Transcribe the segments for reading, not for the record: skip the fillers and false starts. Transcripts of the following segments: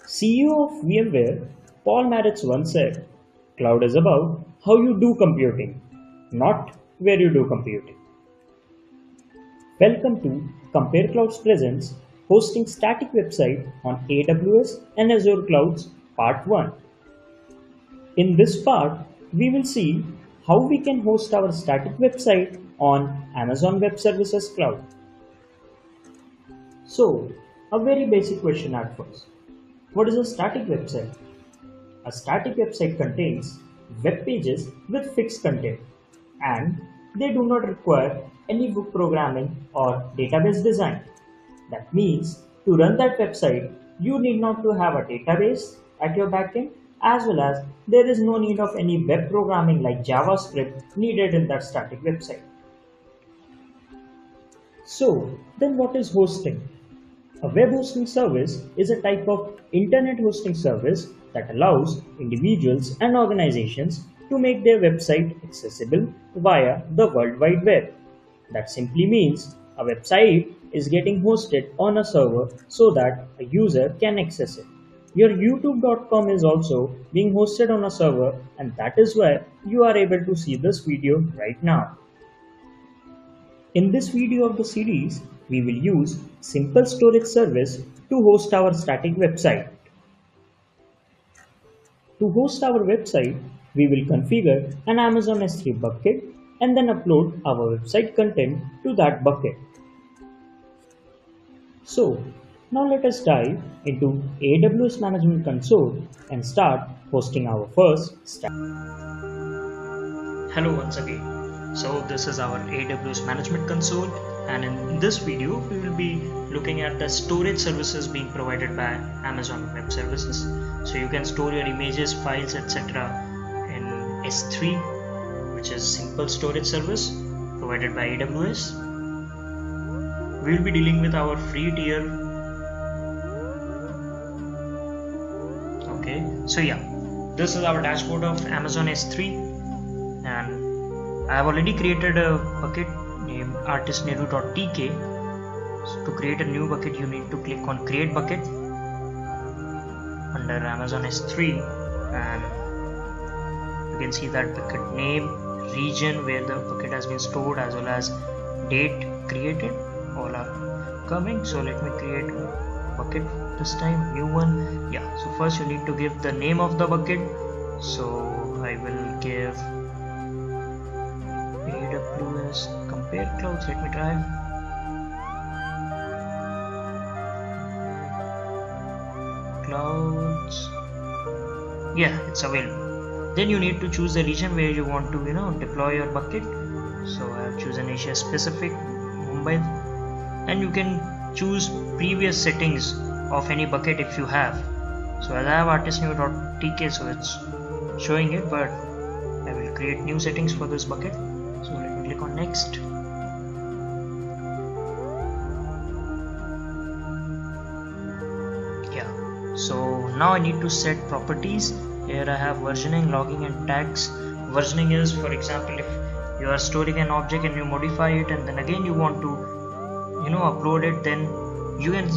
CEO of VMware, Paul Maritz once said, "Cloud is about how you do computing, not where you do computing." Welcome to Compare Clouds Presents Hosting Static Website on AWS and Azure Clouds Part 1. In this part, we will see how we can host our static website on Amazon Web Services Cloud. So, a very basic question at first. What is a static website? A static website contains web pages with fixed content, and they do not require any book programming or database design. That means to run that website, you need not to have a database at your backend, as well as there is no need of any web programming like JavaScript needed in that static website. So then what is hosting? A web hosting service is a type of internet hosting service that allows individuals and organizations to make their website accessible via the World Wide Web. That simply means a website is getting hosted on a server so that a user can access it. Your youtube.com is also being hosted on a server, and that is where you are able to see this video right now. In this video of the series, we will use simple storage service to host our static website. To host our website, we will configure an Amazon S3 bucket and then upload our website content to that bucket. So, now let us dive into AWS Management Console and start hosting our first static. Hello once again. So this is our AWS Management Console, and in this video we will be looking at the storage services being provided by Amazon Web Services. So you can store your images, files, etc. in S3, which is simple storage service provided by AWS. We will be dealing with our free tier. Okay, so yeah, this is our dashboard of Amazon S3, and I have already created a bucket named artistneru.tk. So to create a new bucket, you need to click on create bucket under Amazon S3, and you can see that bucket name, region where the bucket has been stored, as well as date created, all are coming. So let me create a bucket this time, new one. Yeah, so first you need to give the name of the bucket. So I will give AWS Compare Clouds. Let me try. Clouds. Yeah, it's available. Then you need to choose the region where you want to deploy your bucket. So I have chosen Asia Pacific, Mumbai, and you can choose previous settings of any bucket if you have. So as I have artistneru.tk, so it's showing it, but I will create new settings for this bucket. So let me click on next. Yeah, so now I need to set properties. Here I have versioning, logging, and tags. Versioning is, for example, if you are storing an object and you modify it and then again you want to upload it, then you can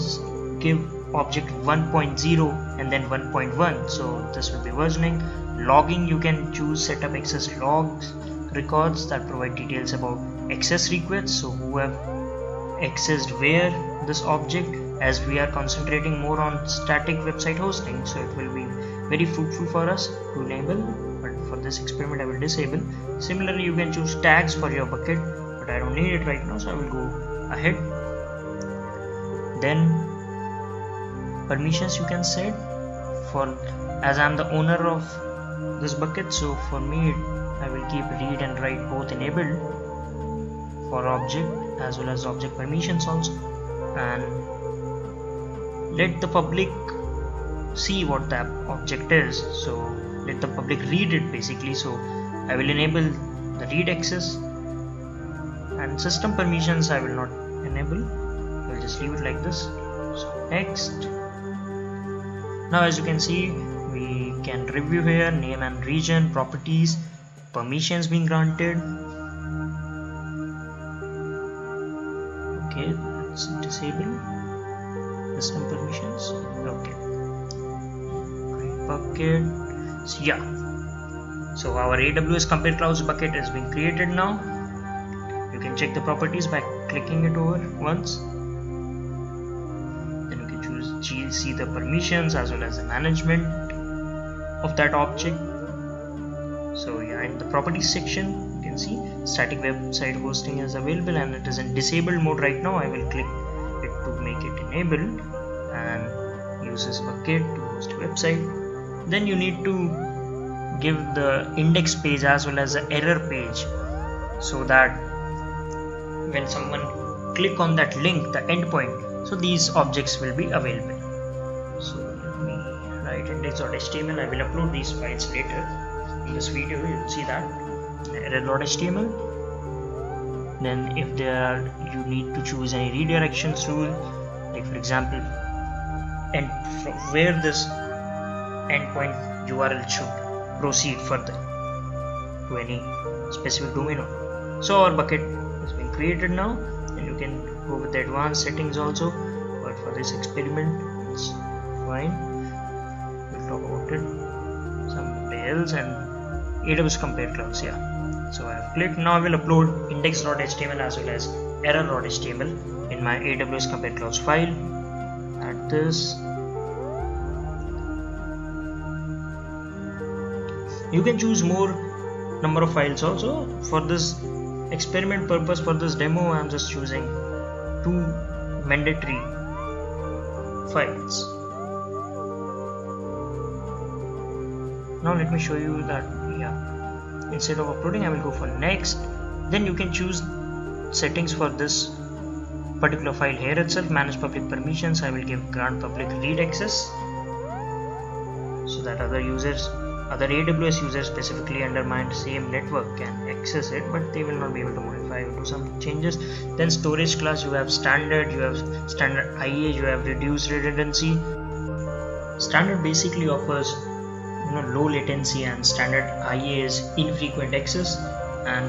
give object 1.0 and then 1.1. so this will be versioning. Logging, you can choose setup access logs records that provide details about access requests, so who have accessed where this object, as we are concentrating more on static website hosting, so it will be very fruitful for us to enable, but for this experiment I will disable. Similarly, you can choose tags for your bucket, but I don't need it right now, so I will go ahead. Then permissions you can set for, as I am the owner of this bucket, so for me I will keep read and write both enabled for object as well as object permissions also, and let the public see what the object is, so let the public read it basically. So I will enable the read access, and system permissions I will not enable, I will just leave it like this. So next. Now as you can see, we can review here name and region, properties, permissions being granted. Okay, let's disable system permissions. Okay, bucket. So yeah, so our AWS Compare Clouds bucket has been created now. You can check the properties by clicking it over once. Then you can see the permissions as well as the management of that object. So yeah, in the properties section you can see static website hosting is available and it is in disabled mode right now. I will click it to make it enabled and use this bucket to host a website. Then you need to give the index page as well as the error page, so that when someone click on that link, the endpoint, so these objects will be available. So let me write index.html. I will upload these files later. In this video you will see that error.html. Then if you need to choose any redirections rule, like for example, and from where this endpoint URL should proceed further to any specific domain. So our bucket has been created now, and you can go with the advanced settings also, but for this experiment it's fine. We'll talk about it someday else. And AWS Compare Clouds, yeah. So I have clicked. Now I will upload index.html as well as error.html in my AWS Compare Clouds file. Add this. You can choose more number of files also. For this experiment purpose, for this demo, I am just choosing 2 mandatory files. Now let me show you that, yeah, instead of uploading I will go for next. Then you can choose settings for this particular file here itself. Manage public permissions. I will give grant public read access, so that other AWS users specifically under my same network can access it, but they will not be able to modify or do some changes. Then storage class, you have standard, you have standard IA, you have reduced redundancy. Standard basically offers low latency, and standard IA is infrequent access, and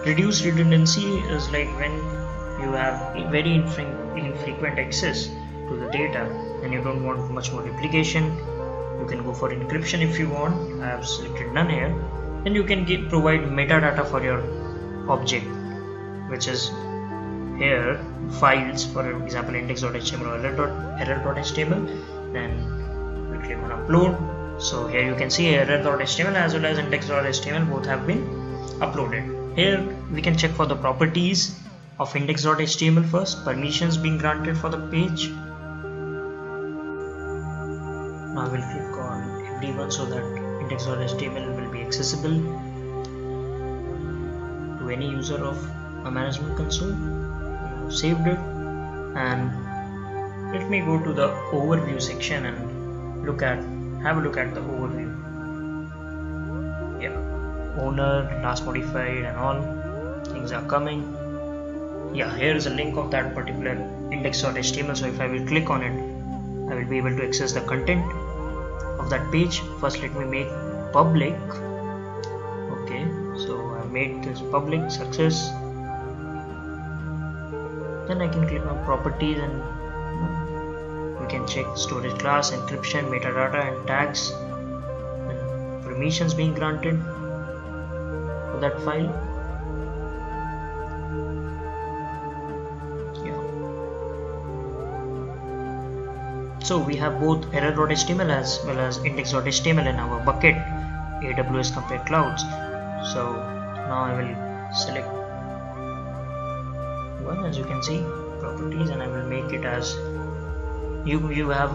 reduced redundancy is like when you have very infrequent access to the data and you don't want much more replication. You can go for encryption if you want. I have selected none here. Then you can provide metadata for your object, which is here files, for example index.html or error.html. Then we click on upload. So here you can see error.html as well as index.html both have been uploaded. Here we can check for the properties of index.html first, permissions being granted for the page. Now I will click on everyone so that index.html will be accessible to any user of my management console. I have saved it, and let me go to the overview section and have a look at the overview. Yeah, owner, last modified, and all things are coming. Yeah, here is a link of that particular index.html. So if I will click on it, I will be able to access the content of that page. First let me make public. Okay, so I made this public, success. Then I can click on properties and we can check storage class, encryption, metadata and tags, and permissions being granted for that file. So we have both error.html as well as index.html in our bucket AWS Compare Clouds. So now I will select one, as you can see, properties, and I will make it as you have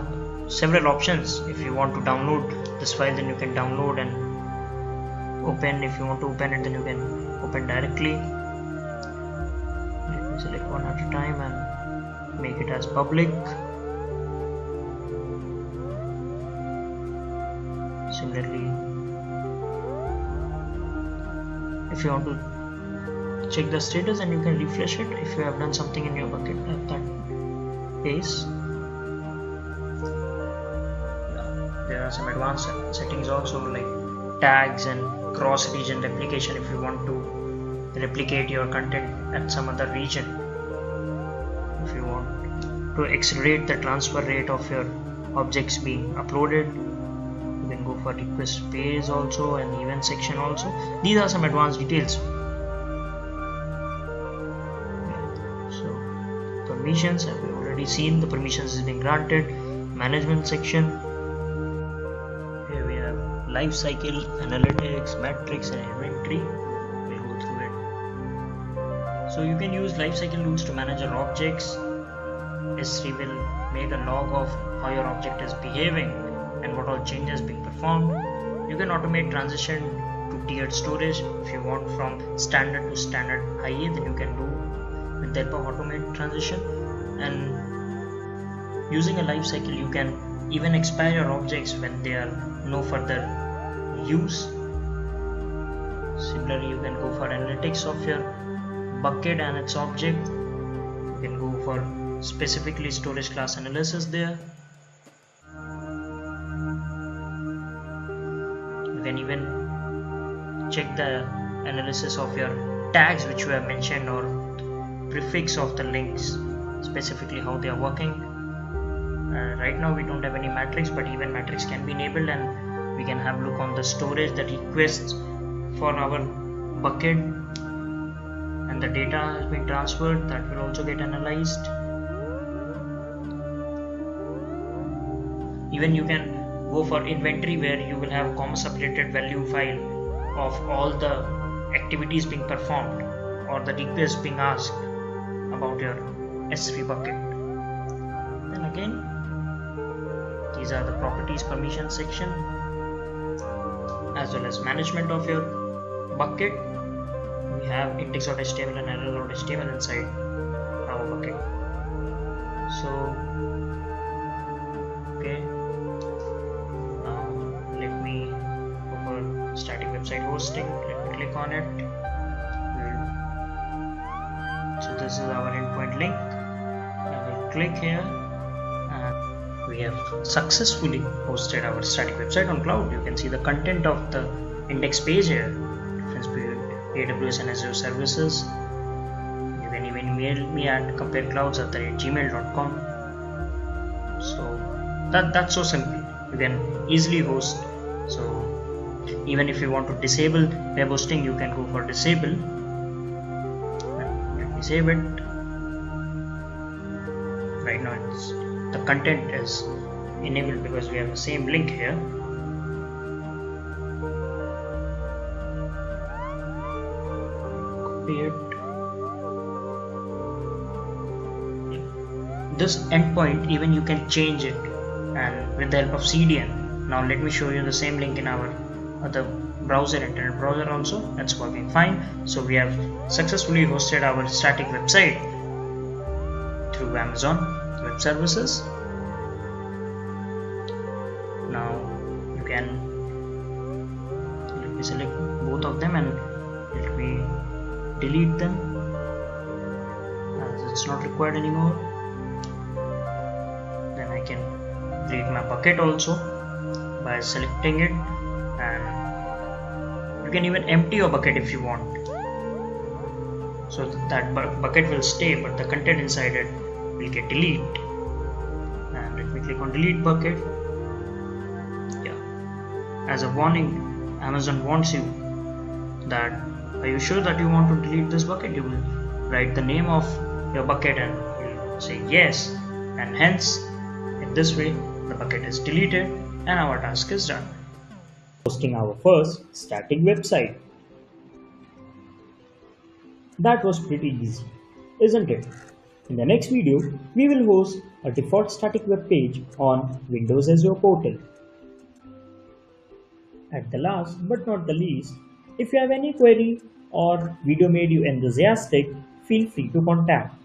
several options. If you want to download this file, then you can download and open. If you want to open it, then you can open directly. Let me select one at a time and make it as public. Similarly, if you want to check the status, and you can refresh it if you have done something in your bucket at that pace. There are some advanced settings also, like tags and cross-region replication. If you want to replicate your content at some other region, if you want to accelerate the transfer rate of your objects being uploaded, you can go have a request page also and event section also. These are some advanced details. So permissions have we already seen. The permissions is being granted. Management section. Here we have life cycle, analytics, metrics, and inventory. We'll go through it. So you can use lifecycle rules to manage your objects. S3 will make a log of how your object is behaving and what all changes being performed. You can automate transition to tiered storage. If you want from standard to standard IA, then you can do with the help of automate transition. And using a lifecycle, you can even expire your objects when they are no further use. Similarly, you can go for analytics of your bucket and its object. You can go for specifically storage class analysis there. You can even check the analysis of your tags which you have mentioned, or prefix of the links, specifically how they are working. Right now we don't have any matrix, but even matrix can be enabled, and we can have a look on the storage, the requests for our bucket, and the data has been transferred, that will also get analyzed. Even you can go for inventory, where you will have a comma separated value file of all the activities being performed or the requests being asked about your S3 bucket. Then again, these are the properties permission section, as well as management of your bucket. We have index.html and error.html inside our bucket. So okay, now let me go for static website hosting. Let me click on it. So this is our endpoint link. I will click here, and we have successfully hosted our static website on cloud. You can see the content of the index page here, difference between AWS and Azure services. You can even email me at compareclouds@gmail.com. So that's so simple. You can easily host. So even if you want to disable web hosting, you can go for disable. Let me save it. Right now the content is enabled because we have the same link here. Copy it. This endpoint, even you can change it, and with the help of CDN. Now let me show you the same link in our other browser, internet browser also. That's working fine. So we have successfully hosted our static website through Amazon Web Services. Now you can, let me select both of them and let me delete them as it's not required anymore. Then I can delete my bucket also by selecting it, and you can even empty your bucket if you want, so that bucket will stay, but the content inside it will get deleted. And let me click on delete bucket. Yeah, as a warning, Amazon wants you that, are you sure that you want to delete this bucket? You will write the name of your bucket and you'll say yes, and hence in this way the bucket is deleted and our task is done. Hosting our first static website. That was pretty easy, isn't it? In the next video, we will host a default static web page on Windows Azure portal. At the last but not the least, if you have any query or video made you enthusiastic, feel free to contact.